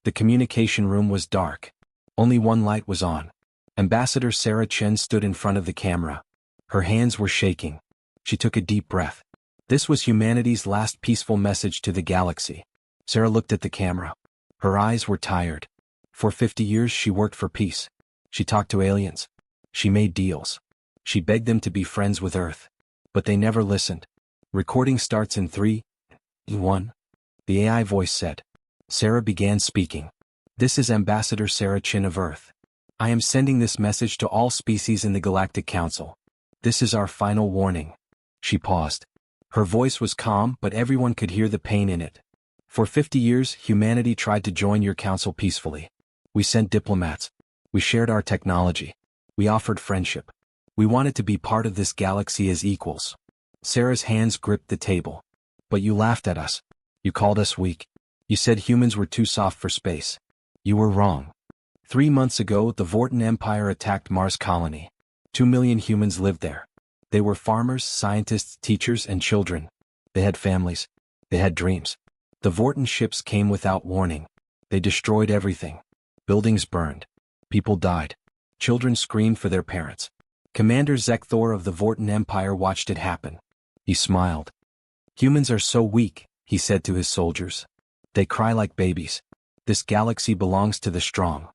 The communication room was dark. Only one light was on. Ambassador Sarah Chen stood in front of the camera. Her hands were shaking. She took a deep breath. This was humanity's last peaceful message to the galaxy. Sarah looked at the camera. Her eyes were tired. For 50 years she worked for peace. She talked to aliens. She made deals. She begged them to be friends with Earth. But they never listened. Recording starts in 3, 1. The AI voice said. Sarah began speaking. This is Ambassador Sarah Chen of Earth. I am sending this message to all species in the Galactic Council. This is our final warning. She paused. Her voice was calm, but everyone could hear the pain in it. For 50 years, humanity tried to join your council peacefully. We sent diplomats. We shared our technology. We offered friendship. We wanted to be part of this galaxy as equals. Sarah's hands gripped the table. But you laughed at us. You called us weak. You said humans were too soft for space. You were wrong. 3 months ago, the Vorten Empire attacked Mars colony. 2 million humans lived there. They were farmers, scientists, teachers, and children. They had families. They had dreams. The Vorten ships came without warning. They destroyed everything. Buildings burned. People died. Children screamed for their parents. Commander Zekthor of the Vorten Empire watched it happen. He smiled. Humans are so weak, he said to his soldiers. They cry like babies. This galaxy belongs to the strong.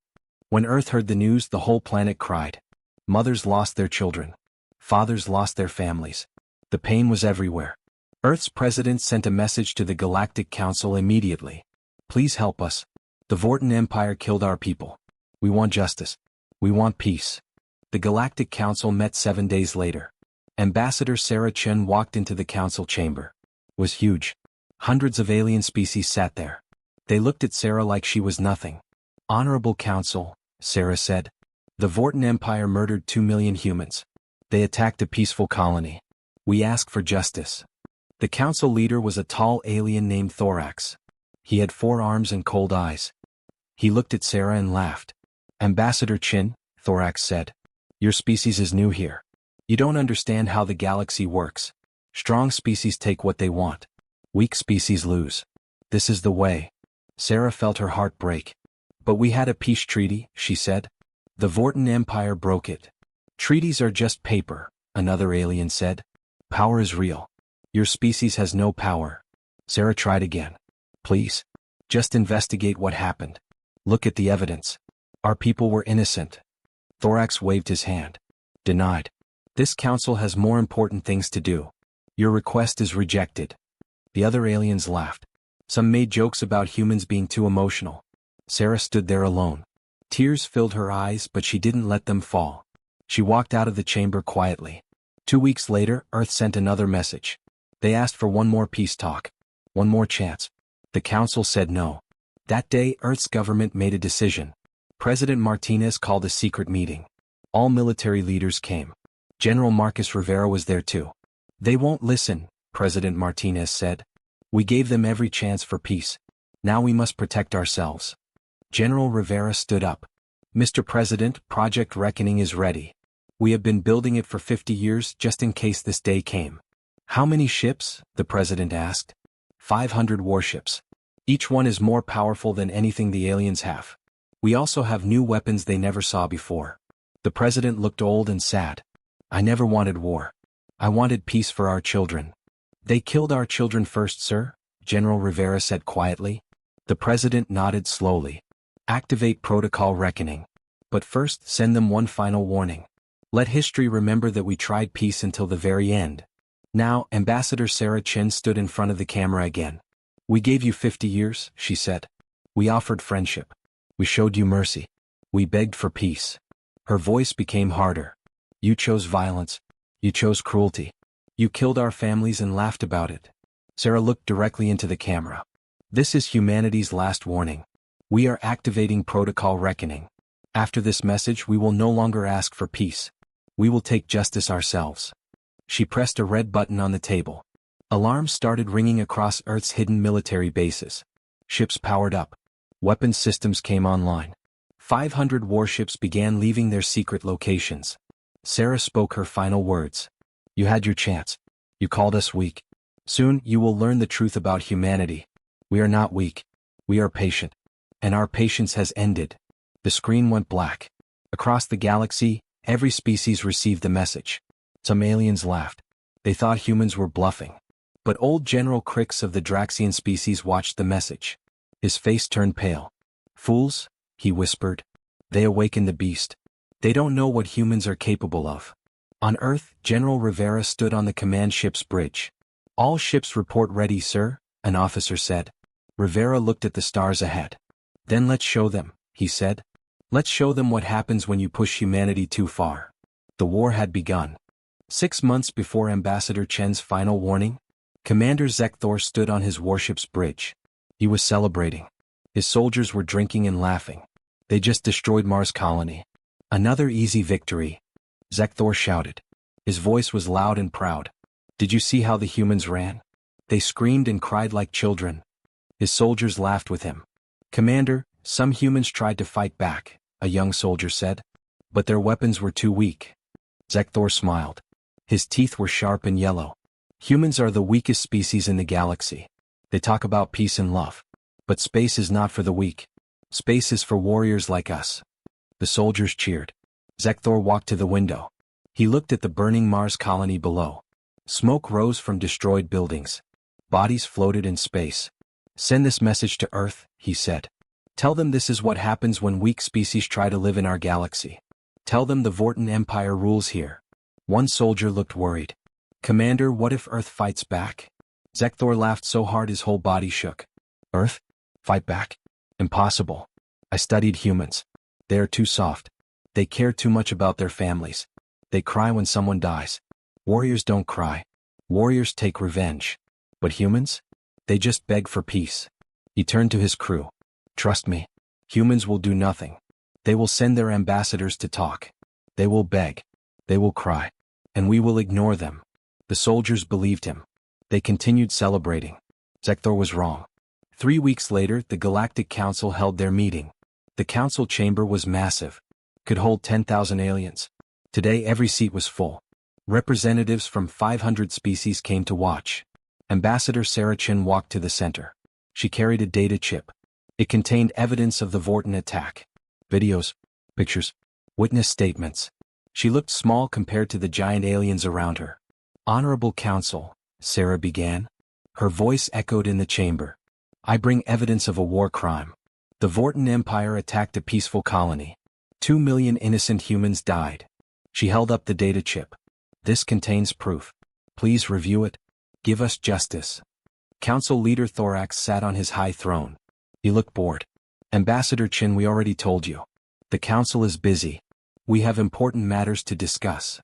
When Earth heard the news, the whole planet cried. Mothers lost their children. Fathers lost their families. The pain was everywhere. Earth's president sent a message to the Galactic Council immediately. Please help us. The Vorten Empire killed our people. We want justice. We want peace. The Galactic Council met 7 days later. Ambassador Sarah Chen walked into the council chamber. It was huge. Hundreds of alien species sat there. They looked at Sarah like she was nothing. Honorable Council, Sarah said. The Vorten Empire murdered 2 million humans. They attacked a peaceful colony. We ask for justice. The council leader was a tall alien named Thorax. He had 4 arms and cold eyes. He looked at Sarah and laughed. Ambassador Chen, Thorax said. Your species is new here. You don't understand how the galaxy works. Strong species take what they want. Weak species lose. This is the way. Sarah felt her heart break. But we had a peace treaty, she said. The Vorten Empire broke it. Treaties are just paper, another alien said. Power is real. Your species has no power. Sarah tried again. Please. Just investigate what happened. Look at the evidence. Our people were innocent. Thorax waved his hand. Denied. This council has more important things to do. Your request is rejected. The other aliens laughed. Some made jokes about humans being too emotional. Sarah stood there alone. Tears filled her eyes, but she didn't let them fall. She walked out of the chamber quietly. 2 weeks later, Earth sent another message. They asked for one more peace talk. One more chance. The council said no. That day, Earth's government made a decision. President Martinez called a secret meeting. All military leaders came. General Marcus Rivera was there too. They won't listen, President Martinez said. We gave them every chance for peace. Now we must protect ourselves. General Rivera stood up. Mr. President, Project Reckoning is ready. We have been building it for 50 years just in case this day came. How many ships? The president asked. 500 warships. Each one is more powerful than anything the aliens have. We also have new weapons they never saw before. The president looked old and sad. I never wanted war. I wanted peace for our children. They killed our children first, sir, General Rivera said quietly. The president nodded slowly. Activate Protocol Reckoning. But first, send them one final warning. Let history remember that we tried peace until the very end. Now, Ambassador Sarah Chen stood in front of the camera again. We gave you 50 years, she said. We offered friendship. We showed you mercy. We begged for peace. Her voice became harder. You chose violence. You chose cruelty. You killed our families and laughed about it. Sarah looked directly into the camera. This is humanity's last warning. We are activating Protocol Reckoning. After this message, we will no longer ask for peace. We will take justice ourselves. She pressed a red button on the table. Alarms started ringing across Earth's hidden military bases. Ships powered up. Weapons systems came online. 500 warships began leaving their secret locations. Sarah spoke her final words. You had your chance. You called us weak. Soon, you will learn the truth about humanity. We are not weak. We are patient. and our patience has ended. The screen went black. Across the galaxy, every species received the message. Some aliens laughed. They thought humans were bluffing. But old General Crix of the Draxian species watched the message. His face turned pale. "Fools," he whispered. "They awakened the beast. They don't know what humans are capable of." On Earth, General Rivera stood on the command ship's bridge. "All ships report ready, sir," an officer said. Rivera looked at the stars ahead. "Then let's show them," he said. "Let's show them what happens when you push humanity too far." The war had begun. 6 months before Ambassador Chen's final warning, Commander Zekthor stood on his warship's bridge. He was celebrating. His soldiers were drinking and laughing. They just destroyed Mars colony. "Another easy victory," Zekthor shouted. His voice was loud and proud. "Did you see how the humans ran? They screamed and cried like children." His soldiers laughed with him. "Commander, some humans tried to fight back," a young soldier said. "But their weapons were too weak." Zekthor smiled. His teeth were sharp and yellow. "Humans are the weakest species in the galaxy. They talk about peace and love. But space is not for the weak. Space is for warriors like us." The soldiers cheered. Zekthor walked to the window. He looked at the burning Mars colony below. Smoke rose from destroyed buildings. Bodies floated in space. "Send this message to Earth," he said. "Tell them this is what happens when weak species try to live in our galaxy. Tell them the Vorten Empire rules here." One soldier looked worried. "Commander, what if Earth fights back?" Zekthor laughed so hard his whole body shook. "Earth? Fight back? Impossible. I studied humans. They are too soft. They care too much about their families. They cry when someone dies. Warriors don't cry. Warriors take revenge. But humans? They just beg for peace." He turned to his crew. "Trust me. Humans will do nothing. They will send their ambassadors to talk. They will beg. They will cry. And we will ignore them." The soldiers believed him. They continued celebrating. Zekthor was wrong. 3 weeks later, the Galactic Council held their meeting. The council chamber was massive. Could hold 10,000 aliens. Today every seat was full. Representatives from 500 species came to watch. Ambassador Sarah Chen walked to the center. She carried a data chip. It contained evidence of the Vorten attack. Videos, pictures, witness statements. She looked small compared to the giant aliens around her. "Honorable Council," Sarah began. Her voice echoed in the chamber. "I bring evidence of a war crime. The Vorten Empire attacked a peaceful colony. 2 million innocent humans died." She held up the data chip. "This contains proof. Please review it. Give us justice." Council leader Thorax sat on his high throne. He looked bored. "Ambassador Chen, we already told you. The council is busy. We have important matters to discuss."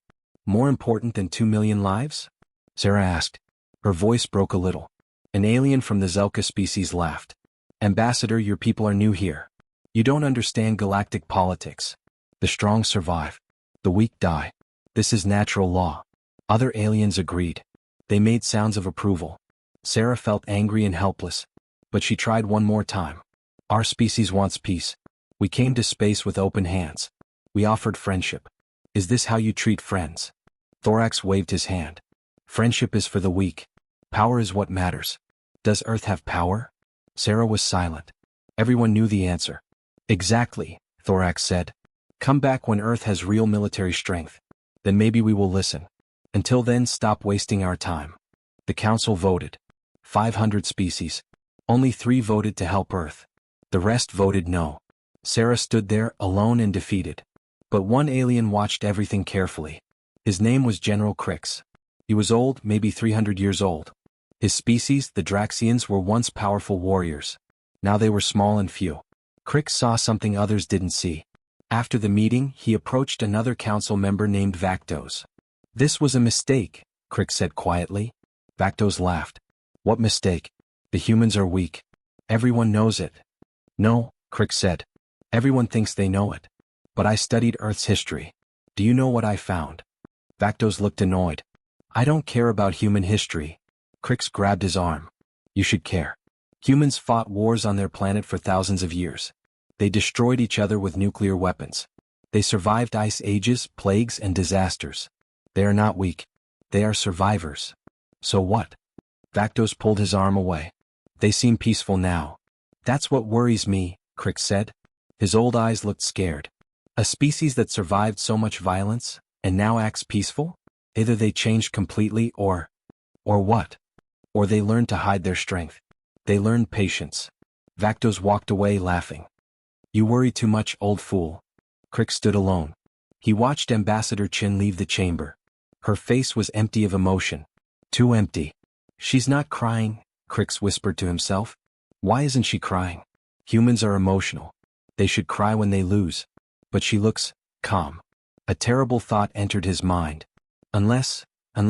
"More important than 2 million lives?" Sarah asked. Her voice broke a little. An alien from the Zelka species laughed. "Ambassador, your people are new here. You don't understand galactic politics. The strong survive. The weak die. This is natural law." Other aliens agreed. They made sounds of approval. Sarah felt angry and helpless. But she tried one more time. "Our species wants peace. We came to space with open hands. We offered friendship. Is this how you treat friends?" Thorax waved his hand. "Friendship is for the weak. Power is what matters. Does Earth have power?" Sarah was silent. Everyone knew the answer. "Exactly," Thorax said. "Come back when Earth has real military strength. Then maybe we will listen. Until then, stop wasting our time." The council voted. 500 species. Only 3 voted to help Earth. The rest voted no. Sarah stood there, alone and defeated. But one alien watched everything carefully. His name was General Crix. He was old, maybe 300 years old. His species, the Draxians, were once powerful warriors. Now they were small and few. Crix saw something others didn't see. After the meeting, he approached another council member named Vactos. "This was a mistake," Crix said quietly. Vactos laughed. "What mistake? The humans are weak. Everyone knows it." "No," Crix said. "Everyone thinks they know it. But I studied Earth's history. Do you know what I found?" Vactos looked annoyed. "I don't care about human history." Crix grabbed his arm. "You should care. Humans fought wars on their planet for thousands of years. They destroyed each other with nuclear weapons. They survived ice ages, plagues, and disasters. They are not weak. They are survivors." "So what?" Vactos pulled his arm away. "They seem peaceful now. That's what worries me," Crick said. His old eyes looked scared. A species that survived so much violence, and now acts peaceful? Either they changed completely or what? Or they learned to hide their strength. They learned patience. Vaktos walked away laughing. You worry too much, old fool. Crick stood alone. He watched Ambassador Chin leave the chamber. Her face was empty of emotion. Too empty. She's not crying, Crick whispered to himself. Why isn't she crying? Humans are emotional. They should cry when they lose. But she looks calm. A terrible thought entered his mind. Unless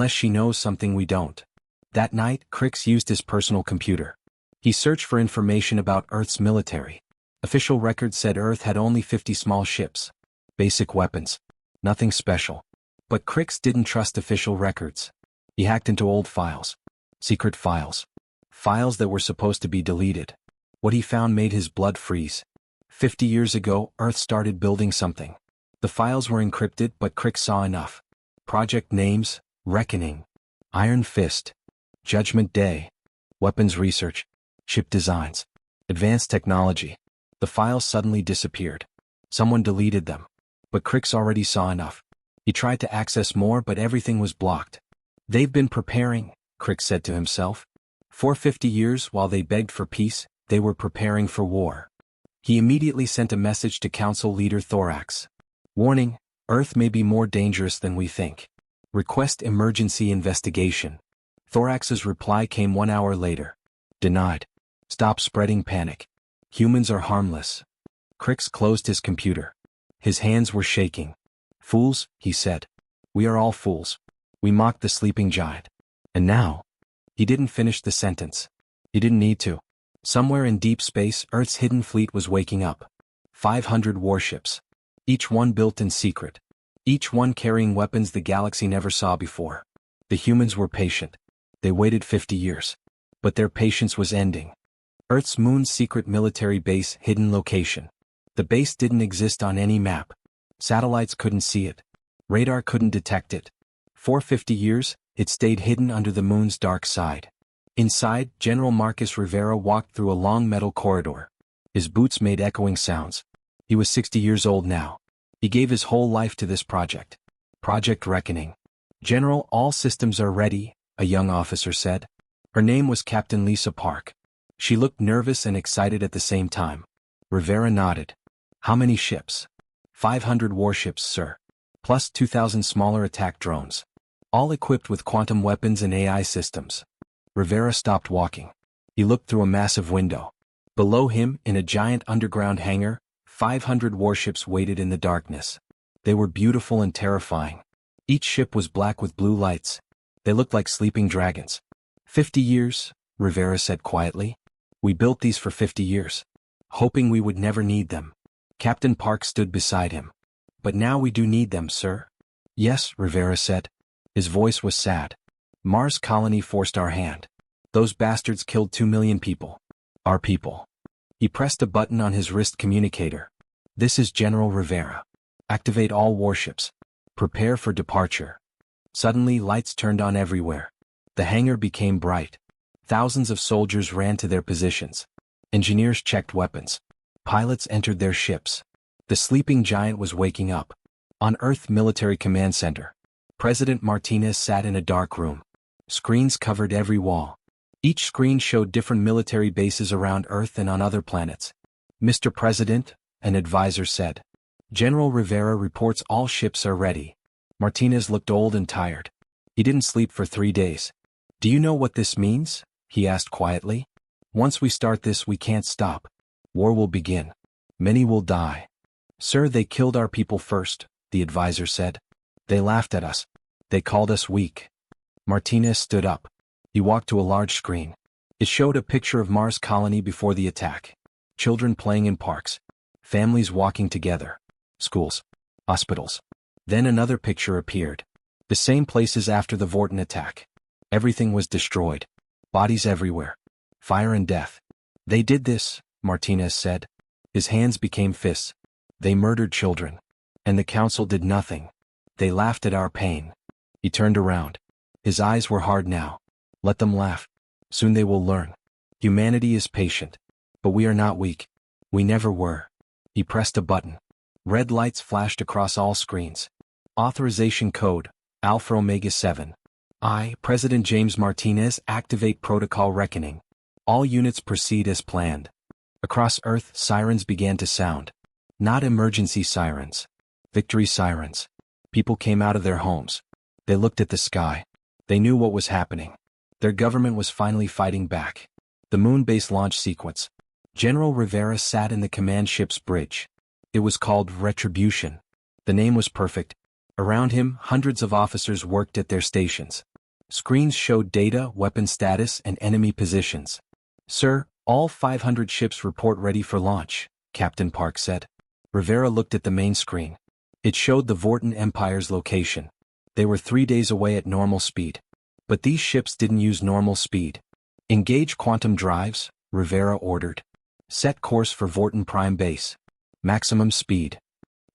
she knows something we don't. That night, Crick used his personal computer. He searched for information about Earth's military. Official records said Earth had only 50 small ships. Basic weapons. Nothing special. But Crick didn't trust official records. He hacked into old files. Secret files. Files that were supposed to be deleted. What he found made his blood freeze. 50 years ago, Earth started building something. The files were encrypted, but Crick saw enough. Project names, Reckoning, Iron Fist, Judgment Day, Weapons Research, Ship Designs, Advanced Technology. The files suddenly disappeared. Someone deleted them. But Crick already saw enough. He tried to access more, but everything was blocked. They've been preparing, Crick said to himself. For 50 years, while they begged for peace, they were preparing for war. He immediately sent a message to Council Leader Thorax. Warning, Earth may be more dangerous than we think. Request emergency investigation. Thorax's reply came 1 hour later. Denied. Stop spreading panic. Humans are harmless. Crick closed his computer. His hands were shaking. Fools, he said. We are all fools. We mocked the sleeping giant. And now? He didn't finish the sentence. He didn't need to. Somewhere in deep space, Earth's hidden fleet was waking up. 500 warships. Each one built in secret. Each one carrying weapons the galaxy never saw before. The humans were patient. They waited 50 years. But their patience was ending. Earth's moon's secret military base, hidden location. The base didn't exist on any map. Satellites couldn't see it. Radar couldn't detect it. For 50 years, it stayed hidden under the moon's dark side. Inside, General Marcus Rivera walked through a long metal corridor. His boots made echoing sounds. He was 60 years old now. He gave his whole life to this project. Project Reckoning. General, all systems are ready, a young officer said. Her name was Captain Lisa Park. She looked nervous and excited at the same time. Rivera nodded. How many ships? 500 warships, sir. Plus 2,000 smaller attack drones. All equipped with quantum weapons and AI systems. Rivera stopped walking. He looked through a massive window. Below him, in a giant underground hangar, 500 warships waited in the darkness. They were beautiful and terrifying. Each ship was black with blue lights. They looked like sleeping dragons. 50 years, Rivera said quietly. We built these for 50 years. Hoping we would never need them. Captain Park stood beside him. But now we do need them, sir. Yes, Rivera said. His voice was sad. Mars colony forced our hand. Those bastards killed 2 million people. Our people. He pressed a button on his wrist communicator. This is General Rivera. Activate all warships. Prepare for departure. Suddenly lights turned on everywhere. The hangar became bright. Thousands of soldiers ran to their positions. Engineers checked weapons. Pilots entered their ships. The sleeping giant was waking up. On Earth Military Command Center. President Martinez sat in a dark room. Screens covered every wall. Each screen showed different military bases around Earth and on other planets. Mr. President, an advisor said. General Rivera reports all ships are ready. Martinez looked old and tired. He didn't sleep for 3 days. Do you know what this means? He asked quietly. Once we start this, we can't stop. War will begin. Many will die. Sir, they killed our people first, the advisor said. They laughed at us. They called us weak. Martinez stood up. He walked to a large screen. It showed a picture of Mars colony before the attack. Children playing in parks. Families walking together. Schools. Hospitals. Then another picture appeared. The same places after the Vorton attack. Everything was destroyed. Bodies everywhere. Fire and death. They did this, Martinez said. His hands became fists. They murdered children. And the council did nothing. They laughed at our pain. He turned around. His eyes were hard now. Let them laugh. Soon they will learn. Humanity is patient. But we are not weak. We never were. He pressed a button. Red lights flashed across all screens. Authorization code, Alpha Omega 7. President James Martinez, activate protocol reckoning. All units proceed as planned. Across Earth, sirens began to sound. Not emergency sirens. Victory sirens. People came out of their homes. They looked at the sky. They knew what was happening. Their government was finally fighting back. The moon base launch sequence. General Rivera sat in the command ship's bridge. It was called Retribution. The name was perfect. Around him, hundreds of officers worked at their stations. Screens showed data, weapon status, and enemy positions. Sir, all 500 ships report ready for launch, Captain Park said. Rivera looked at the main screen. It showed the Vorten Empire's location. They were 3 days away at normal speed. But these ships didn't use normal speed. Engage quantum drives, Rivera ordered. Set course for Vorten Prime Base. Maximum speed.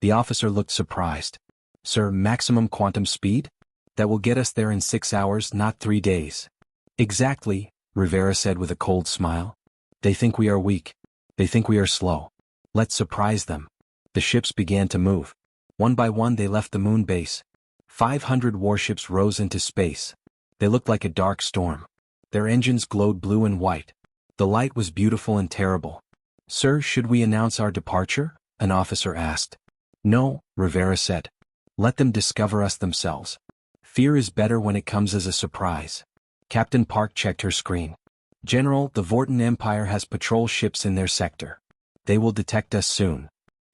The officer looked surprised. Sir, maximum quantum speed? That will get us there in 6 hours, not 3 days. Exactly, Rivera said with a cold smile. They think we are weak. They think we are slow. Let's surprise them. The ships began to move. One by one they left the moon base. 500 warships rose into space. They looked like a dark storm. Their engines glowed blue and white. The light was beautiful and terrible. Sir, should we announce our departure? An officer asked. No, Rivera said. Let them discover us themselves. Fear is better when it comes as a surprise. Captain Park checked her screen. General, the Vorten Empire has patrol ships in their sector. They will detect us soon.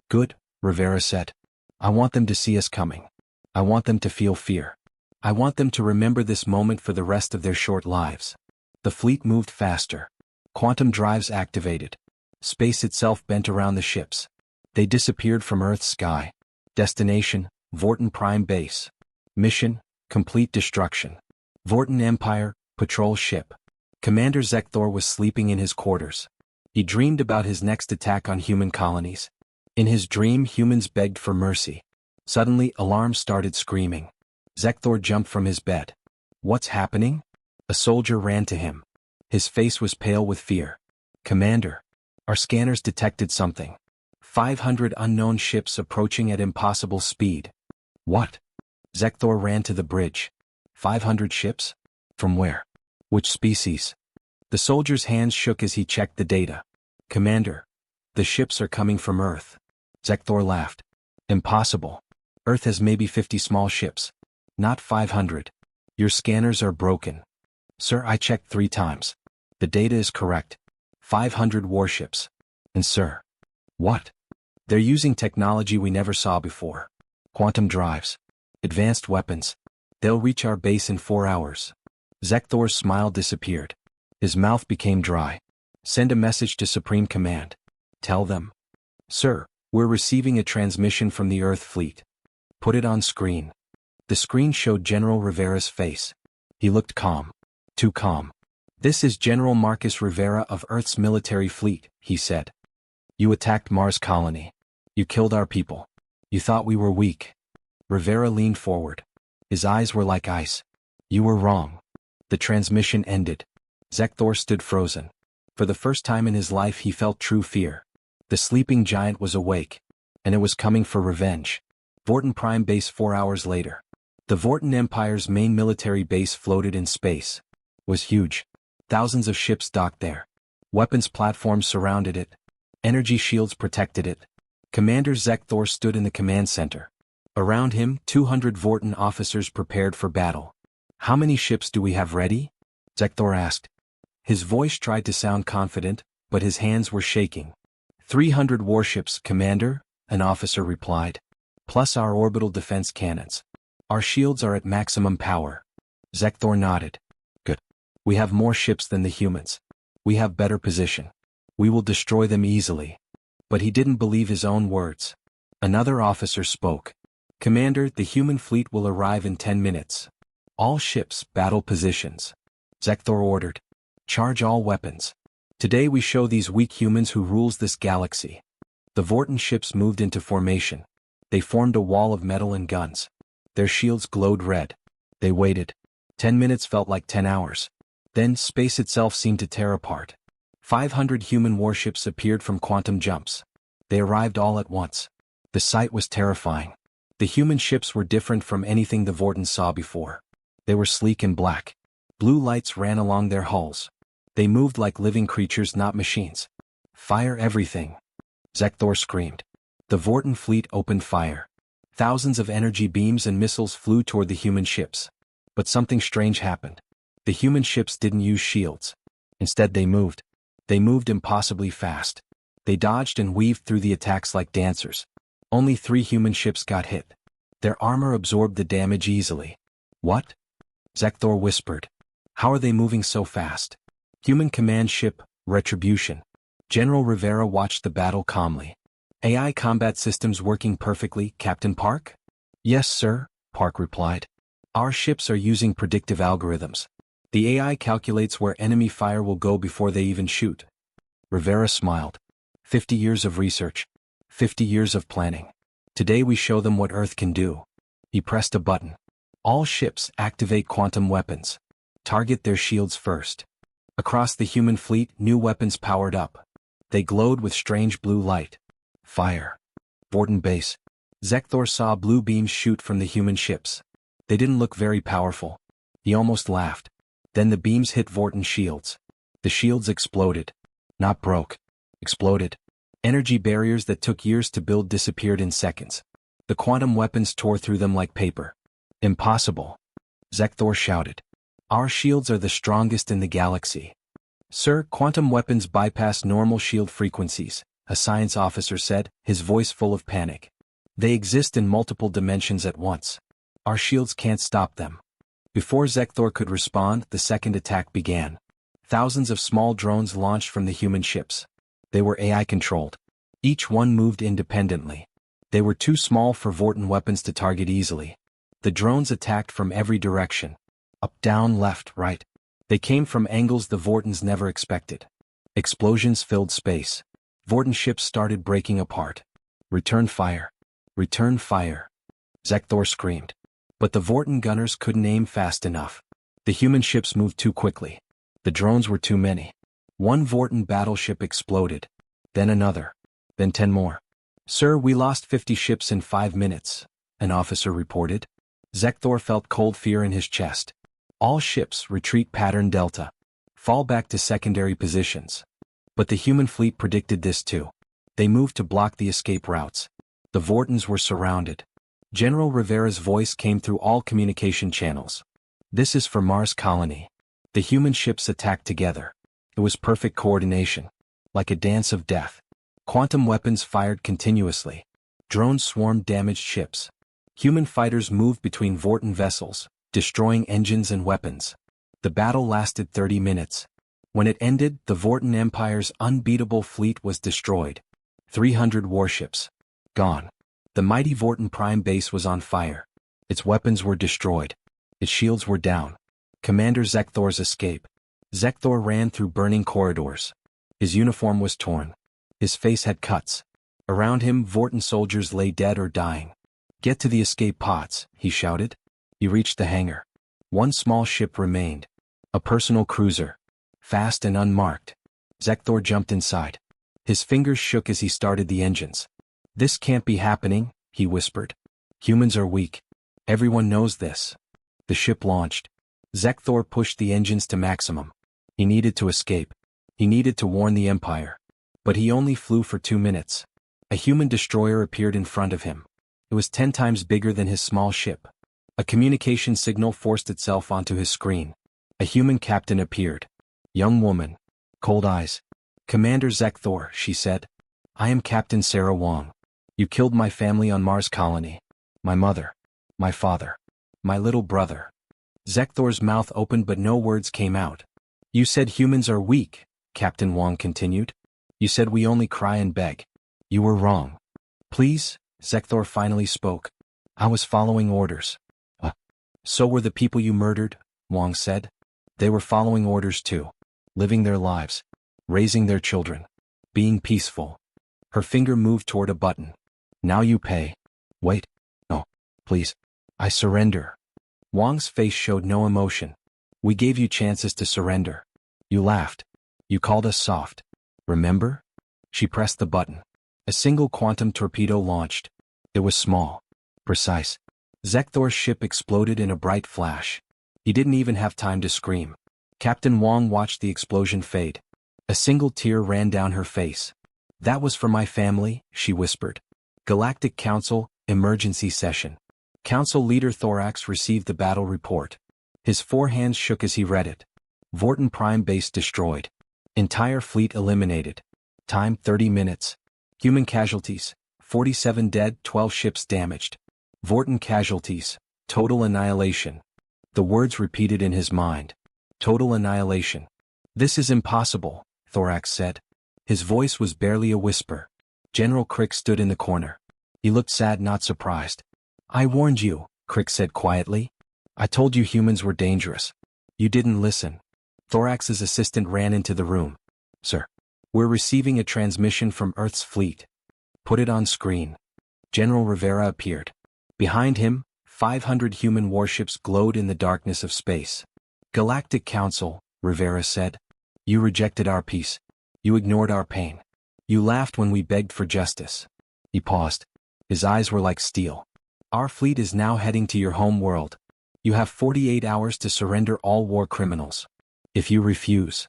Good, Rivera said. I want them to see us coming. I want them to feel fear. I want them to remember this moment for the rest of their short lives. The fleet moved faster. Quantum drives activated. Space itself bent around the ships. They disappeared from Earth's sky. Destination, Vorten Prime Base. Mission, complete destruction. Vorten Empire, patrol ship. Commander Zekthor was sleeping in his quarters. He dreamed about his next attack on human colonies. In his dream, humans begged for mercy. Suddenly, alarms started screaming. Zekthor jumped from his bed. What's happening? A soldier ran to him. His face was pale with fear. Commander, our scanners detected something. 500 unknown ships approaching at impossible speed. What? Zekthor ran to the bridge. 500 ships? From where? Which species? The soldier's hands shook as he checked the data. Commander, the ships are coming from Earth. Zekthor laughed. Impossible. Earth has maybe 50 small ships. Not 500. Your scanners are broken. Sir, I checked 3 times. The data is correct. 500 warships. And sir. What? They're using technology we never saw before. Quantum drives. Advanced weapons. They'll reach our base in 4 hours. Zekthor's smile disappeared. His mouth became dry. Send a message to Supreme Command. Tell them. Sir, we're receiving a transmission from the Earth fleet. Put it on screen. The screen showed General Rivera's face. He looked calm. Too calm. This is General Marcus Rivera of Earth's military fleet, he said. You attacked Mars colony. You killed our people. You thought we were weak. Rivera leaned forward. His eyes were like ice. You were wrong. The transmission ended. Zekthor stood frozen. For the first time in his life he felt true fear. The sleeping giant was awake. And it was coming for revenge. Vorten Prime Base 4 hours later. The Vorten Empire's main military base floated in space. Was huge. Thousands of ships docked there. Weapons platforms surrounded it. Energy shields protected it. Commander Zekthor stood in the command center. Around him, 200 Vorten officers prepared for battle. How many ships do we have ready? Zekthor asked. His voice tried to sound confident, but his hands were shaking. 300 warships, Commander, an officer replied. Plus our orbital defense cannons. Our shields are at maximum power. Zekthor nodded. Good. We have more ships than the humans. We have better position. We will destroy them easily. But he didn't believe his own words. Another officer spoke. Commander, the human fleet will arrive in 10 minutes. All ships, battle positions. Zekthor ordered. Charge all weapons. Today we show these weak humans who rules this galaxy. The Vorten ships moved into formation. They formed a wall of metal and guns. Their shields glowed red. They waited. 10 minutes felt like 10 hours. Then space itself seemed to tear apart. 500 human warships appeared from quantum jumps. They arrived all at once. The sight was terrifying. The human ships were different from anything the Vortons saw before. They were sleek and black. Blue lights ran along their hulls. They moved like living creatures, not machines. "Fire everything!" Zekthor screamed. The Vorton fleet opened fire. Thousands of energy beams and missiles flew toward the human ships. But something strange happened. The human ships didn't use shields. Instead they moved. They moved impossibly fast. They dodged and weaved through the attacks like dancers. Only 3 human ships got hit. Their armor absorbed the damage easily. "What?" Zekthor whispered. "How are they moving so fast?" "Human command ship, Retribution." General Rivera watched the battle calmly. "AI combat systems working perfectly, Captain Park?" "Yes, sir," Park replied. "Our ships are using predictive algorithms. The AI calculates where enemy fire will go before they even shoot." Rivera smiled. 50 years of research. 50 years of planning. Today we show them what Earth can do. He pressed a button. "All ships activate quantum weapons. Target their shields first." Across the human fleet, new weapons powered up. They glowed with strange blue light. "Fire." Vorton base. Zekthor saw blue beams shoot from the human ships. They didn't look very powerful. He almost laughed. Then the beams hit Vorton's shields. The shields exploded. Not broke. Exploded. Energy barriers that took years to build disappeared in seconds. The quantum weapons tore through them like paper. "Impossible!" Zekthor shouted. "Our shields are the strongest in the galaxy." "Sir, quantum weapons bypass normal shield frequencies," a science officer said, his voice full of panic. "They exist in multiple dimensions at once. Our shields can't stop them." Before Zekthor could respond, the second attack began. Thousands of small drones launched from the human ships. They were AI-controlled. Each one moved independently. They were too small for Vorton weapons to target easily. The drones attacked from every direction. Up, down, left, right. They came from angles the Vortons never expected. Explosions filled space. Vorton ships started breaking apart. "Return fire! Return fire!" Zekthor screamed. But the Vorton gunners couldn't aim fast enough. The human ships moved too quickly. The drones were too many. One Vorton battleship exploded. Then another. Then 10 more. "Sir, we lost 50 ships in 5 minutes, an officer reported. Zekthor felt cold fear in his chest. "All ships, retreat pattern Delta. Fall back to secondary positions." But the human fleet predicted this too. They moved to block the escape routes. The Vortons were surrounded. General Rivera's voice came through all communication channels. "This is for Mars Colony." The human ships attacked together. It was perfect coordination. Like a dance of death. Quantum weapons fired continuously. Drones swarmed damaged ships. Human fighters moved between Vorton vessels, destroying engines and weapons. The battle lasted 30 minutes. When it ended, the Vorton Empire's unbeatable fleet was destroyed. 300 warships. Gone. The mighty Vorton Prime base was on fire. Its weapons were destroyed. Its shields were down. Commander Zekthor's escape. Zekthor ran through burning corridors. His uniform was torn. His face had cuts. Around him, Vorton soldiers lay dead or dying. "Get to the escape pods," he shouted. He reached the hangar. One small ship remained. A personal cruiser. Fast and unmarked. Zekthor jumped inside. His fingers shook as he started the engines. "This can't be happening," he whispered. "Humans are weak. Everyone knows this." The ship launched. Zekthor pushed the engines to maximum. He needed to escape. He needed to warn the Empire. But he only flew for 2 minutes. A human destroyer appeared in front of him. It was 10 times bigger than his small ship. A communication signal forced itself onto his screen. A human captain appeared. Young woman. Cold eyes. "Commander Zekthor," she said. "I am Captain Sarah Wong. You killed my family on Mars Colony. My mother. My father. My little brother." Zekthor's mouth opened but no words came out. "You said humans are weak," Captain Wong continued. "You said we only cry and beg. You were wrong." "Please," Zekthor finally spoke. "I was following orders." "So were the people you murdered," Wong said. "They were following orders too. Living their lives. Raising their children. Being peaceful." Her finger moved toward a button. "Now you pay." "Wait. No. Please. I surrender." Wong's face showed no emotion. "We gave you chances to surrender. You laughed. You called us soft. Remember? She pressed the button. A single quantum torpedo launched. It was small. Precise. Zekthor's ship exploded in a bright flash. He didn't even have time to scream. Captain Wong watched the explosion fade. A single tear ran down her face. That was for my family, she whispered. Galactic Council, emergency session. Council Leader Thorax received the battle report. His 4 hands shook as he read it. Vorton Prime Base destroyed. Entire fleet eliminated. Time 30 minutes. Human casualties, 47 dead, 12 ships damaged. Vorton casualties, total annihilation. The words repeated in his mind. Total annihilation. This is impossible, Thorax said. His voice was barely a whisper. General Crick stood in the corner. He looked sad, not surprised. I warned you, Crick said quietly. I told you humans were dangerous. You didn't listen. Thorax's assistant ran into the room. Sir, we're receiving a transmission from Earth's fleet. Put it on screen. General Rivera appeared. Behind him, 500 human warships glowed in the darkness of space. Galactic Council, Rivera said. You rejected our peace. You ignored our pain. You laughed when we begged for justice. He paused. His eyes were like steel. Our fleet is now heading to your home world. You have 48 hours to surrender all war criminals. If you refuse.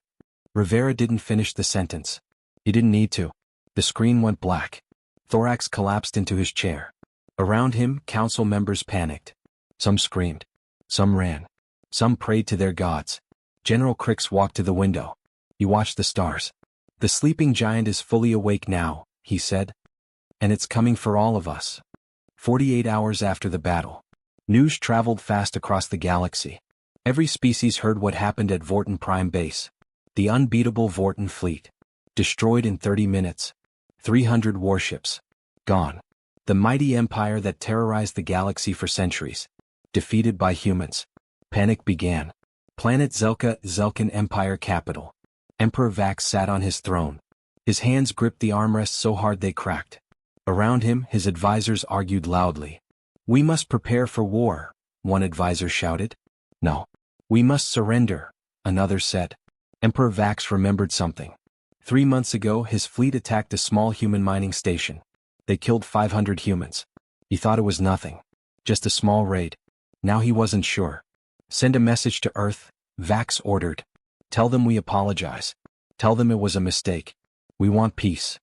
Rivera didn't finish the sentence. He didn't need to. The screen went black. Thorax collapsed into his chair. Around him, council members panicked. Some screamed. Some ran. Some prayed to their gods. General Crix walked to the window. He watched the stars. The sleeping giant is fully awake now, he said. And it's coming for all of us. 48 hours after the battle. News traveled fast across the galaxy. Every species heard what happened at Vorton Prime Base. The unbeatable Vorton fleet. Destroyed in 30 minutes. 300 warships. Gone. The mighty empire that terrorized the galaxy for centuries. Defeated by humans. Panic began. Planet Zelka, Zelkan Empire capital. Emperor Vax sat on his throne. His hands gripped the armrests so hard they cracked. Around him, his advisors argued loudly. We must prepare for war, one advisor shouted. No. We must surrender, another said. Emperor Vax remembered something. 3 months ago, his fleet attacked a small human mining station. They killed 500 humans. He thought it was nothing. Just a small raid. Now he wasn't sure. Send a message to Earth, Vax ordered. Tell them we apologize. Tell them it was a mistake. We want peace.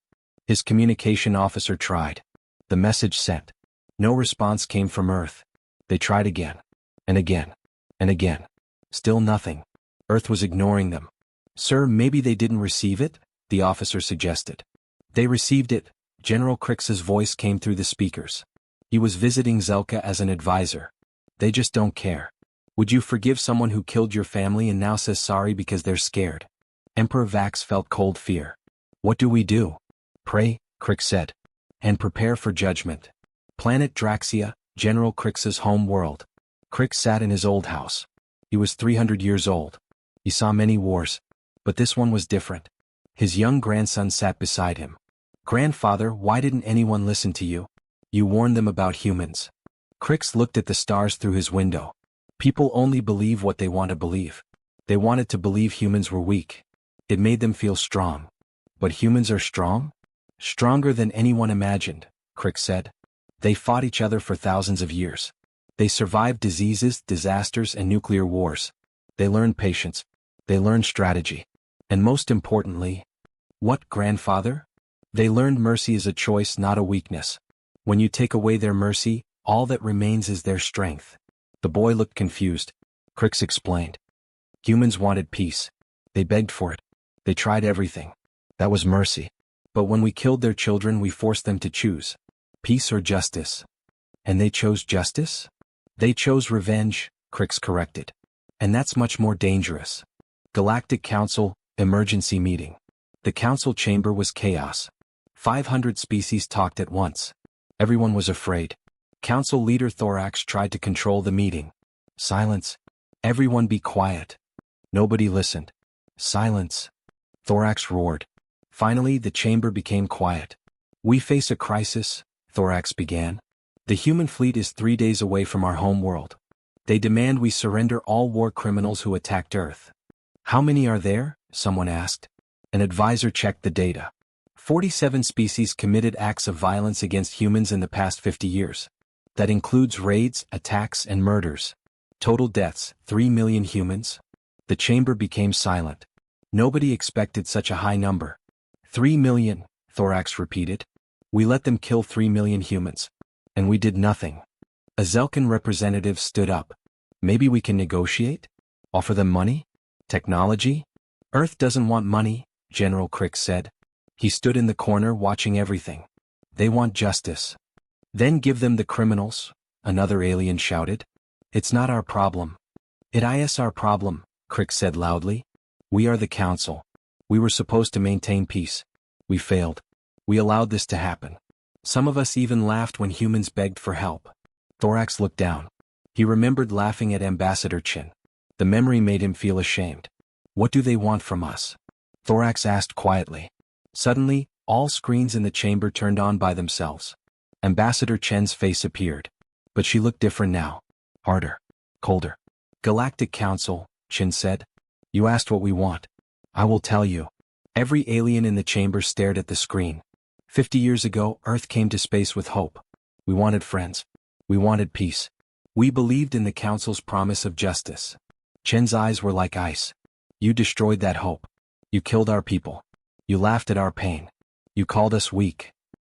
His communication officer tried. The message sent. No response came from Earth. They tried again. And again. And again. Still nothing. Earth was ignoring them. Sir, maybe they didn't receive it? The officer suggested. They received it. General Crix's voice came through the speakers. He was visiting Zelka as an advisor. They just don't care. Would you forgive someone who killed your family and now says sorry because they're scared? Emperor Vax felt cold fear. What do we do? Pray, Crix said. And prepare for judgment. Planet Draxia, General Crix's home world. Crix sat in his old house. He was 300 years old. He saw many wars. But this one was different. His young grandson sat beside him. Grandfather, why didn't anyone listen to you? You warned them about humans. Crix looked at the stars through his window. People only believe what they want to believe. They wanted to believe humans were weak. It made them feel strong. But humans are strong? Stronger than anyone imagined, Crix said. They fought each other for thousands of years. They survived diseases, disasters, and nuclear wars. They learned patience. They learned strategy. And most importantly, what, grandfather? They learned mercy is a choice, not a weakness. When you take away their mercy, all that remains is their strength. The boy looked confused. Crix explained. Humans wanted peace. They begged for it. They tried everything. That was mercy. But when we killed their children, we forced them to choose. Peace or justice. And they chose justice? They chose revenge, Crix corrected. And that's much more dangerous. Galactic Council, emergency meeting. The council chamber was chaos. 500 species talked at once. Everyone was afraid. Council leader Thorax tried to control the meeting. Silence. Everyone be quiet. Nobody listened. Silence. Thorax roared. Finally, the chamber became quiet. We face a crisis, Thorax began. The human fleet is 3 days away from our home world. They demand we surrender all war criminals who attacked Earth. How many are there? Someone asked. An advisor checked the data. 47 species committed acts of violence against humans in the past 50 years. That includes raids, attacks, and murders. Total deaths, 3 million humans. The chamber became silent. Nobody expected such a high number. 3 million, Thorax repeated. We let them kill 3 million humans. And we did nothing. A Zelkan representative stood up. Maybe we can negotiate? Offer them money? Technology? Earth doesn't want money, General Crick said. He stood in the corner watching everything. They want justice. Then give them the criminals, another alien shouted. It's not our problem. It is our problem, Crick said loudly. We are the council. We were supposed to maintain peace. We failed. We allowed this to happen. Some of us even laughed when humans begged for help. Thorax looked down. He remembered laughing at Ambassador Chin. The memory made him feel ashamed. What do they want from us? Thorax asked quietly. Suddenly, all screens in the chamber turned on by themselves. Ambassador Chen's face appeared. But she looked different now. Harder. Colder. Galactic Council, Chin said. You asked what we want. I will tell you. Every alien in the chamber stared at the screen. 50 years ago, Earth came to space with hope. We wanted friends. We wanted peace. We believed in the Council's promise of justice. Chen's eyes were like ice. You destroyed that hope. You killed our people. You laughed at our pain. You called us weak.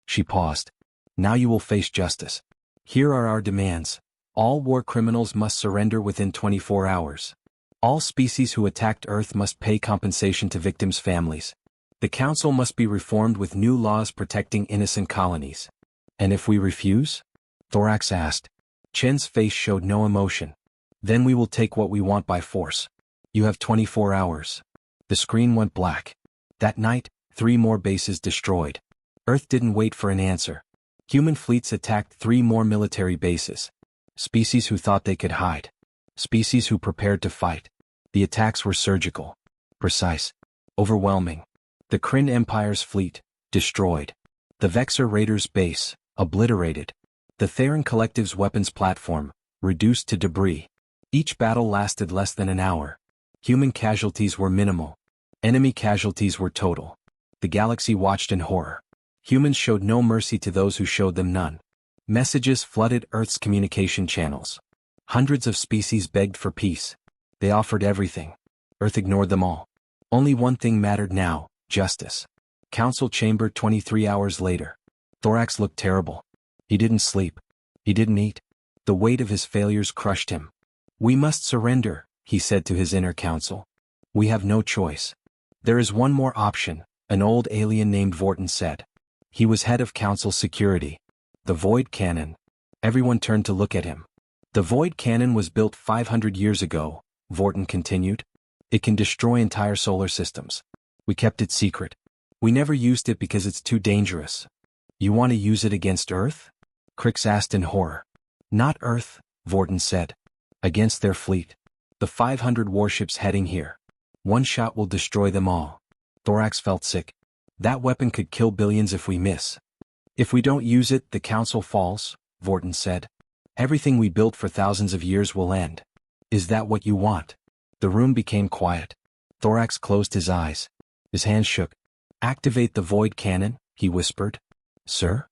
She paused. Now you will face justice. Here are our demands. All war criminals must surrender within 24 hours. All species who attacked Earth must pay compensation to victims' families. The Council must be reformed with new laws protecting innocent colonies. And if we refuse? Thorax asked. Chen's face showed no emotion. Then we will take what we want by force. You have 24 hours. The screen went black. That night, 3 more bases destroyed. Earth didn't wait for an answer. Human fleets attacked 3 more military bases. Species who thought they could hide. Species who prepared to fight. The attacks were surgical. Precise. Overwhelming. The Kryn Empire's fleet, destroyed. The Vexor Raiders' base, obliterated. The Theron Collective's weapons platform, reduced to debris. Each battle lasted less than an hour. Human casualties were minimal. Enemy casualties were total. The galaxy watched in horror. Humans showed no mercy to those who showed them none. Messages flooded Earth's communication channels. Hundreds of species begged for peace. They offered everything. Earth ignored them all. Only one thing mattered now, justice. Council chamber 23 hours later. Thorax looked terrible. He didn't sleep. He didn't eat. The weight of his failures crushed him. We must surrender, he said to his inner council. We have no choice. There is one more option, an old alien named Vorton said. He was head of council security. The Void Cannon. Everyone turned to look at him. The Void Cannon was built 500 years ago, Vorton continued. It can destroy entire solar systems. We kept it secret. We never used it because it's too dangerous. You want to use it against Earth? Crix asked in horror. Not Earth, Vorton said. Against their fleet. The 500 warships heading here. One shot will destroy them all. Thorax felt sick. That weapon could kill billions if we miss. If we don't use it, the council falls, Vorton said. Everything we built for thousands of years will end. Is that what you want? The room became quiet. Thorax closed his eyes. His hands shook. Activate the Void Cannon, he whispered. Sir?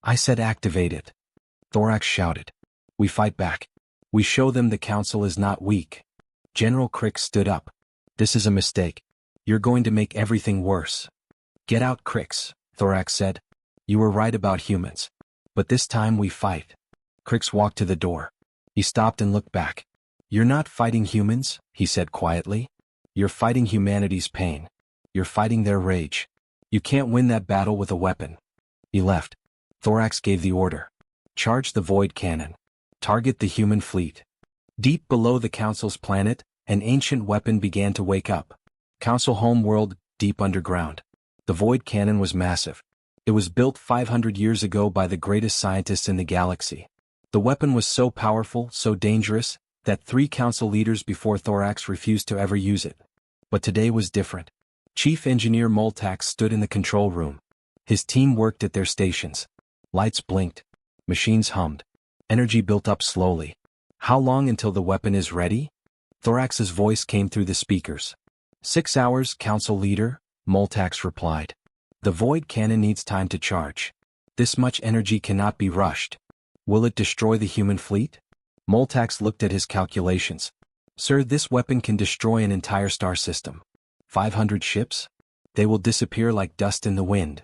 I said activate it. Thorax shouted. We fight back. We show them the council is not weak. General Crix stood up. This is a mistake. You're going to make everything worse. Get out, Crix, Thorax said. You were right about humans. But this time we fight. Crix walked to the door. He stopped and looked back. You're not fighting humans, he said quietly. You're fighting humanity's pain. You're fighting their rage. You can't win that battle with a weapon. He left. Thorax gave the order. Charge the Void Cannon. Target the human fleet. Deep below the Council's planet, an ancient weapon began to wake up. Council homeworld, deep underground. The Void Cannon was massive. It was built 500 years ago by the greatest scientists in the galaxy. The weapon was so powerful, so dangerous, that 3 council leaders before Thorax refused to ever use it. But today was different. Chief Engineer Moltax stood in the control room. His team worked at their stations. Lights blinked. Machines hummed. Energy built up slowly. How long until the weapon is ready? Thorax's voice came through the speakers. 6 hours, Council Leader, Moltax replied. The void cannon needs time to charge. This much energy cannot be rushed. Will it destroy the human fleet? Moltax looked at his calculations. Sir, this weapon can destroy an entire star system. 500 ships? They will disappear like dust in the wind.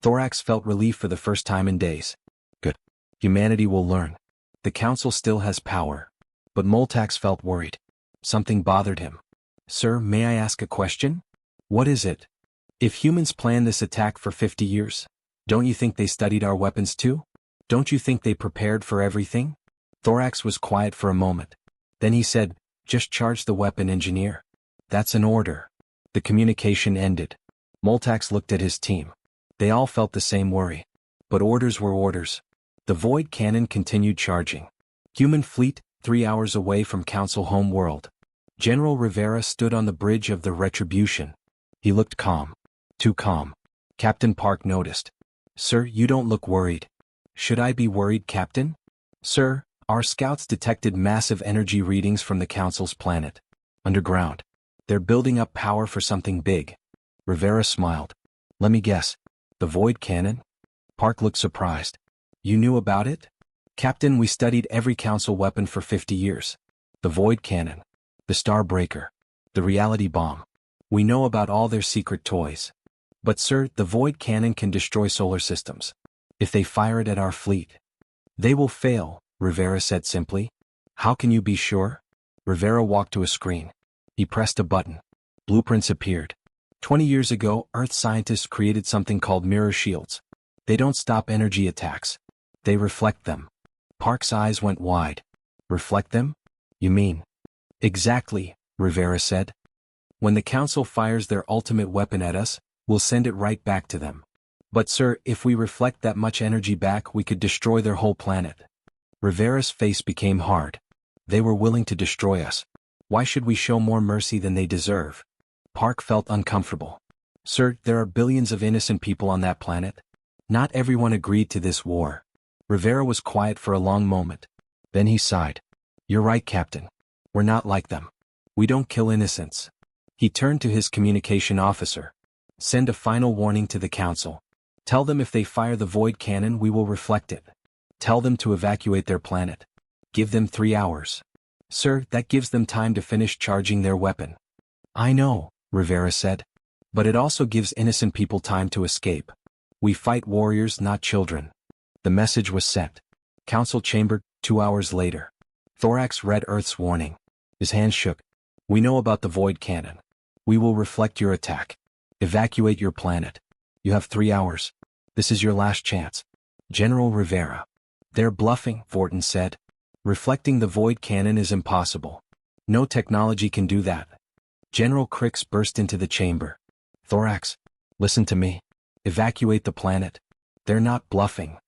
Thorax felt relief for the first time in days. Good. Humanity will learn. The council still has power. But Moltax felt worried. Something bothered him. Sir, may I ask a question? What is it? If humans planned this attack for 50 years, don't you think they studied our weapons too? Don't you think they prepared for everything? Thorax was quiet for a moment. Then he said, just charge the weapon, engineer. That's an order. The communication ended. Moltax looked at his team. They all felt the same worry. But orders were orders. The void cannon continued charging. Human fleet, 3 hours away from Council home world. General Rivera stood on the bridge of the Retribution. He looked calm. Too calm. Captain Park noticed. Sir, you don't look worried. Should I be worried, Captain? Sir, our scouts detected massive energy readings from the Council's planet. Underground. They're building up power for something big. Rivera smiled. Let me guess. The void cannon? Park looked surprised. You knew about it? Captain, we studied every Council weapon for 50 years. The void cannon. The star breaker. The reality bomb. We know about all their secret toys. But sir, the void cannon can destroy solar systems. If they fire it at our fleet, they will fail, Rivera said simply. How can you be sure? Rivera walked to a screen. He pressed a button. Blueprints appeared. 20 years ago, Earth scientists created something called mirror shields. They don't stop energy attacks. They reflect them. Park's eyes went wide. Reflect them? You mean? Exactly, Rivera said. When the Council fires their ultimate weapon at us, we'll send it right back to them. But sir, if we reflect that much energy back, we could destroy their whole planet. Rivera's face became hard. They were willing to destroy us. Why should we show more mercy than they deserve? Park felt uncomfortable. Sir, there are billions of innocent people on that planet. Not everyone agreed to this war. Rivera was quiet for a long moment. Then he sighed. You're right, Captain. We're not like them. We don't kill innocents. He turned to his communication officer. Send a final warning to the Council. Tell them if they fire the void cannon, we will reflect it. Tell them to evacuate their planet. Give them 3 hours. Sir, that gives them time to finish charging their weapon. I know, Rivera said. But it also gives innocent people time to escape. We fight warriors, not children. The message was sent. Council chamber, 2 hours later. Thorax read Earth's warning. His hands shook. We know about the void cannon. We will reflect your attack. Evacuate your planet. You have 3 hours. This is your last chance. General Rivera. They're bluffing, Vorton said. Reflecting the void cannon is impossible. No technology can do that. General Crix burst into the chamber. Thorax, listen to me. Evacuate the planet. They're not bluffing.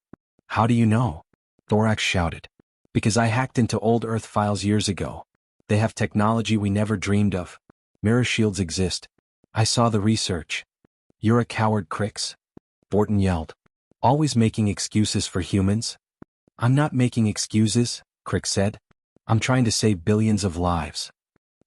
How do you know? Thorax shouted. Because I hacked into old Earth files years ago. They have technology we never dreamed of. Mirror shields exist. I saw the research. You're a coward, Crix. Vorton yelled. Always making excuses for humans? I'm not making excuses, Crix said. I'm trying to save billions of lives.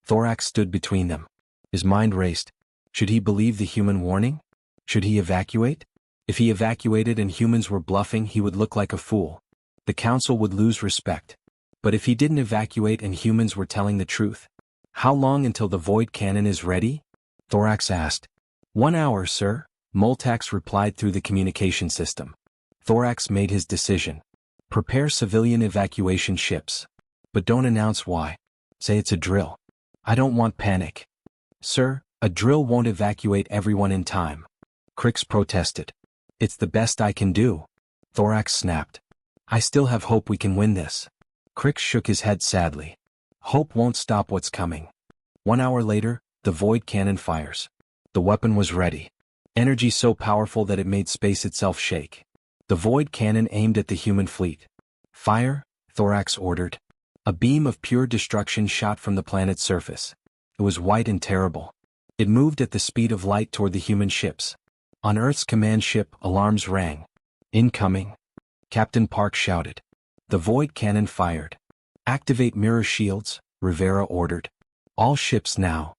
Thorax stood between them. His mind raced. Should he believe the human warning? Should he evacuate? If he evacuated and humans were bluffing, he would look like a fool. The Council would lose respect. But if he didn't evacuate and humans were telling the truth? How long until the void cannon is ready? Thorax asked. 1 hour, sir, Moltax replied through the communication system. Thorax made his decision. Prepare civilian evacuation ships. But don't announce why. Say it's a drill. I don't want panic. Sir, a drill won't evacuate everyone in time. Crix protested. It's the best I can do. Thorax snapped. I still have hope we can win this. Crix shook his head sadly. Hope won't stop what's coming. 1 hour later, the void cannon fires. The weapon was ready. Energy so powerful that it made space itself shake. The void cannon aimed at the human fleet. Fire, Thorax ordered. A beam of pure destruction shot from the planet's surface. It was white and terrible. It moved at the speed of light toward the human ships. On Earth's command ship, alarms rang. Incoming. Captain Park shouted. The void cannon fired. Activate mirror shields, Rivera ordered. All ships now.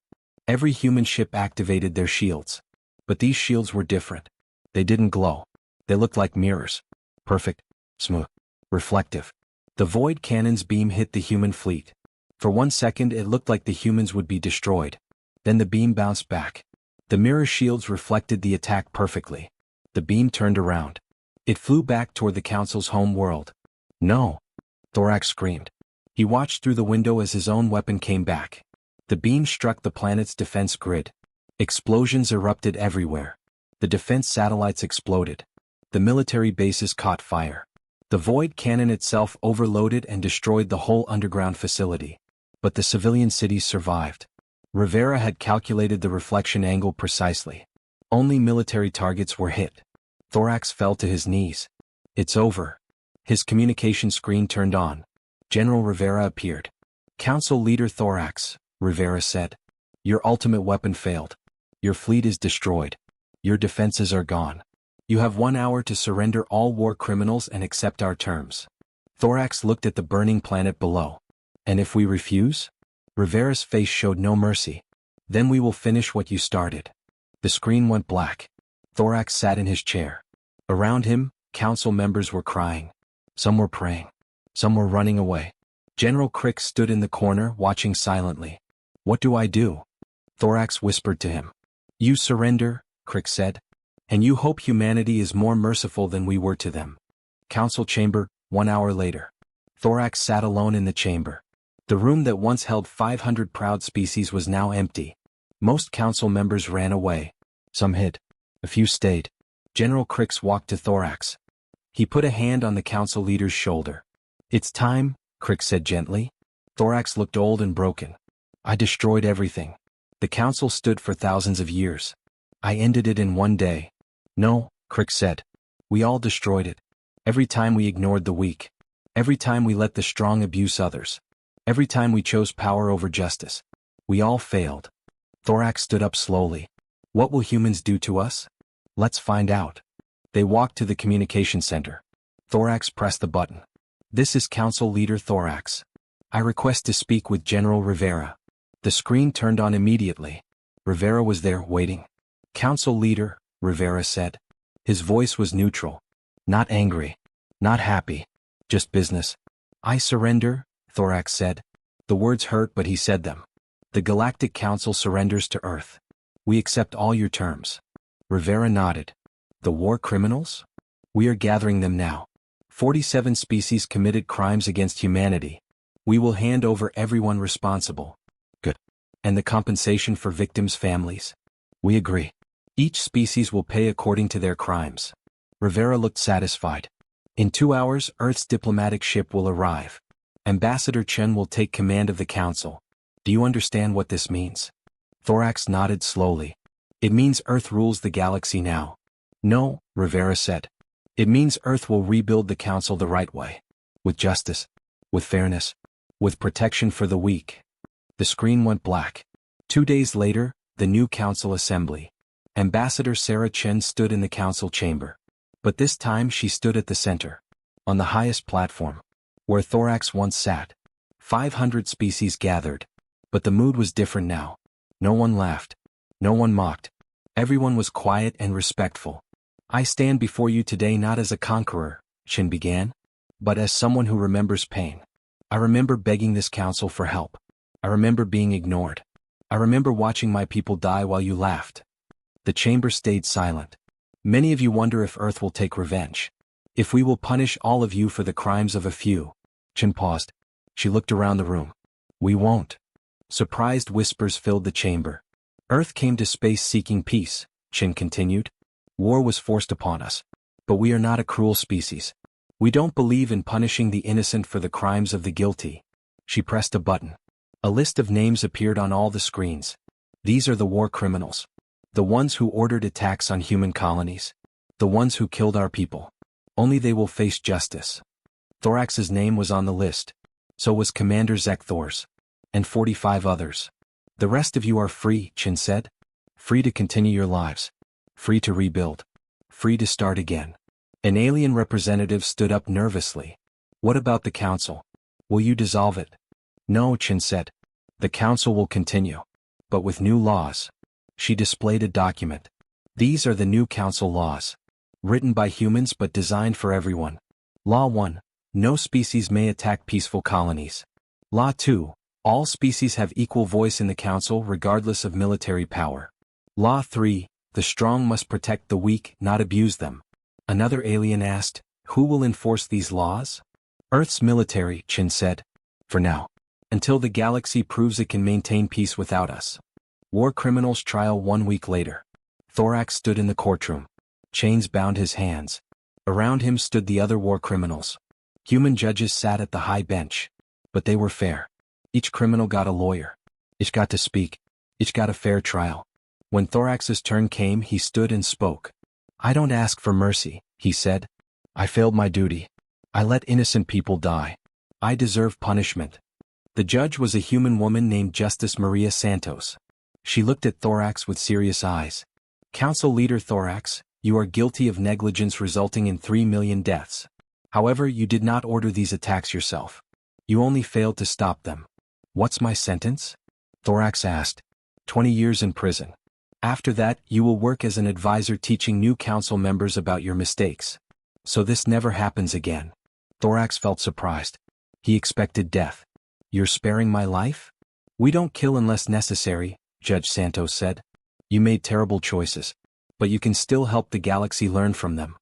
Every human ship activated their shields. But these shields were different. They didn't glow. They looked like mirrors. Perfect, smooth, reflective. The void cannon's beam hit the human fleet. For 1 second it looked like the humans would be destroyed. Then the beam bounced back. The mirror shields reflected the attack perfectly. The beam turned around. It flew back toward the Council's home world. No! Thorax screamed. He watched through the window as his own weapon came back. The beam struck the planet's defense grid. Explosions erupted everywhere. The defense satellites exploded. The military bases caught fire. The void cannon itself overloaded and destroyed the whole underground facility. But the civilian cities survived. Rivera had calculated the reflection angle precisely. Only military targets were hit. Thorax fell to his knees. It's over. His communication screen turned on. General Rivera appeared. Council Leader Thorax, Rivera said. Your ultimate weapon failed. Your fleet is destroyed. Your defenses are gone. You have 1 hour to surrender all war criminals and accept our terms. Thorax looked at the burning planet below. And if we refuse? Rivera's face showed no mercy. Then we will finish what you started. The screen went black. Thorax sat in his chair. Around him, council members were crying. Some were praying. Some were running away. General Crick stood in the corner watching silently. What do I do? Thorax whispered to him. You surrender, Crick said. And you hope humanity is more merciful than we were to them. Council chamber, 1 hour later. Thorax sat alone in the chamber. The room that once held 500 proud species was now empty. Most council members ran away. Some hid. A few stayed. General Crix walked to Thorax. He put a hand on the council leader's shoulder. It's time, Crix said gently. Thorax looked old and broken. I destroyed everything. The council stood for thousands of years. I ended it in 1 day. No, Crix said. We all destroyed it. Every time we ignored the weak. Every time we let the strong abuse others. Every time we chose power over justice. We all failed. Thorax stood up slowly. What will humans do to us? Let's find out. They walked to the communication center. Thorax pressed the button. This is Council Leader Thorax. I request to speak with General Rivera. The screen turned on immediately. Rivera was there, waiting. Council Leader, Rivera said. His voice was neutral. Not angry. Not happy. Just business. I surrender, Thorax said. The words hurt, but he said them. The Galactic Council surrenders to Earth. We accept all your terms. Rivera nodded. The war criminals? We are gathering them now. 47 species committed crimes against humanity. We will hand over everyone responsible. Good. And the compensation for victims' families? We agree. Each species will pay according to their crimes. Rivera looked satisfied. In 2 hours, Earth's diplomatic ship will arrive. Ambassador Chen will take command of the council. Do you understand what this means? Thorax nodded slowly. It means Earth rules the galaxy now. No, Rivera said. It means Earth will rebuild the council the right way. With justice. With fairness. With protection for the weak. The screen went black. 2 days later, the new council assembly. Ambassador Sarah Chen stood in the council chamber. But this time she stood at the center. On the highest platform. Where Thorax once sat. 500 species gathered. But the mood was different now. No one laughed. No one mocked. Everyone was quiet and respectful. I stand before you today not as a conqueror, Chen began, but as someone who remembers pain. I remember begging this council for help. I remember being ignored. I remember watching my people die while you laughed. The chamber stayed silent. Many of you wonder if Earth will take revenge. If we will punish all of you for the crimes of a few. Chen paused. She looked around the room. We won't. Surprised whispers filled the chamber. Earth came to space seeking peace, Chen continued. War was forced upon us. But we are not a cruel species. We don't believe in punishing the innocent for the crimes of the guilty. She pressed a button. A list of names appeared on all the screens. These are the war criminals. The ones who ordered attacks on human colonies. The ones who killed our people. Only they will face justice. Thorax's name was on the list. So was Commander Zekthor's. And 45 others. The rest of you are free, Chen said. Free to continue your lives. Free to rebuild. Free to start again. An alien representative stood up nervously. What about the council? Will you dissolve it? No, Chen said. The council will continue. But with new laws. She displayed a document. These are the new council laws. Written by humans but designed for everyone. Law 1. No species may attack peaceful colonies. Law 2. All species have equal voice in the council regardless of military power. Law 3. The strong must protect the weak, not abuse them. Another alien asked, who will enforce these laws? Earth's military, Chin said. For now. Until the galaxy proves it can maintain peace without us. War criminals trial 1 week later. Thorax stood in the courtroom. Chains bound his hands. Around him stood the other war criminals. Human judges sat at the high bench. But they were fair. Each criminal got a lawyer. Each got to speak. Each got a fair trial. When Thorax's turn came, he stood and spoke. I don't ask for mercy, he said. I failed my duty. I let innocent people die. I deserve punishment. The judge was a human woman named Justice Maria Santos. She looked at Thorax with serious eyes. Council leader Thorax, you are guilty of negligence resulting in 3 million deaths. However, you did not order these attacks yourself. You only failed to stop them. What's my sentence? Thorax asked. 20 years in prison. After that, you will work as an advisor teaching new council members about your mistakes. So this never happens again. Thorax felt surprised. He expected death. You're sparing my life? We don't kill unless necessary, Judge Santos said. You made terrible choices. But you can still help the galaxy learn from them.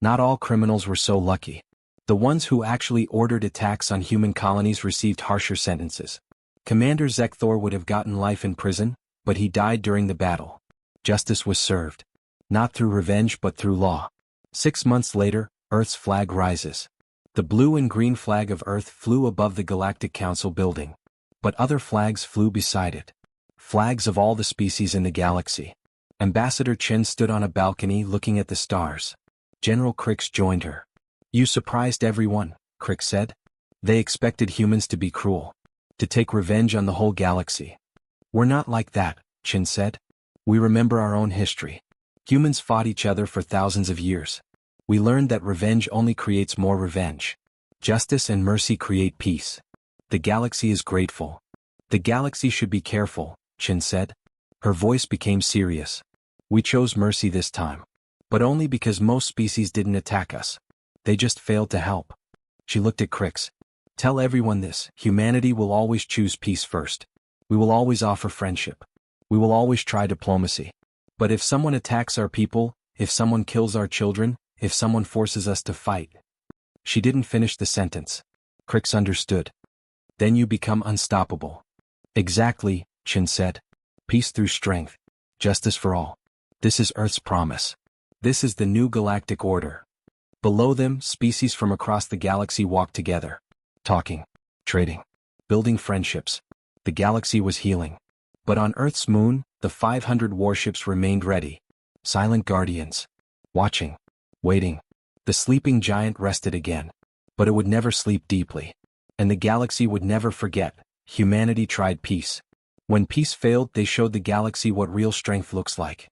Not all criminals were so lucky. The ones who actually ordered attacks on human colonies received harsher sentences. Commander Zekthor would have gotten life in prison, but he died during the battle. Justice was served. Not through revenge but through law. 6 months later, Earth's flag rises. The blue and green flag of Earth flew above the Galactic Council building. But other flags flew beside it. Flags of all the species in the galaxy. Ambassador Chen stood on a balcony looking at the stars. General Crix joined her. You surprised everyone, Crix said. They expected humans to be cruel. To take revenge on the whole galaxy. We're not like that, Chen said. We remember our own history. Humans fought each other for thousands of years. We learned that revenge only creates more revenge. Justice and mercy create peace. The galaxy is grateful. The galaxy should be careful, Chen said. Her voice became serious. We chose mercy this time. But only because most species didn't attack us. They just failed to help. She looked at Crix. Tell everyone this, humanity will always choose peace first. We will always offer friendship. We will always try diplomacy. But if someone attacks our people, if someone kills our children, if someone forces us to fight. She didn't finish the sentence. Crix understood. Then you become unstoppable. Exactly, Chen said. Peace through strength. Justice for all. This is Earth's promise. This is the new galactic order. Below them, species from across the galaxy walked together. Talking. Trading. Building friendships. The galaxy was healing. But on Earth's moon, the 500 warships remained ready. Silent guardians. Watching. Waiting. The sleeping giant rested again. But it would never sleep deeply. And the galaxy would never forget. Humanity tried peace. When peace failed, they showed the galaxy what real strength looks like.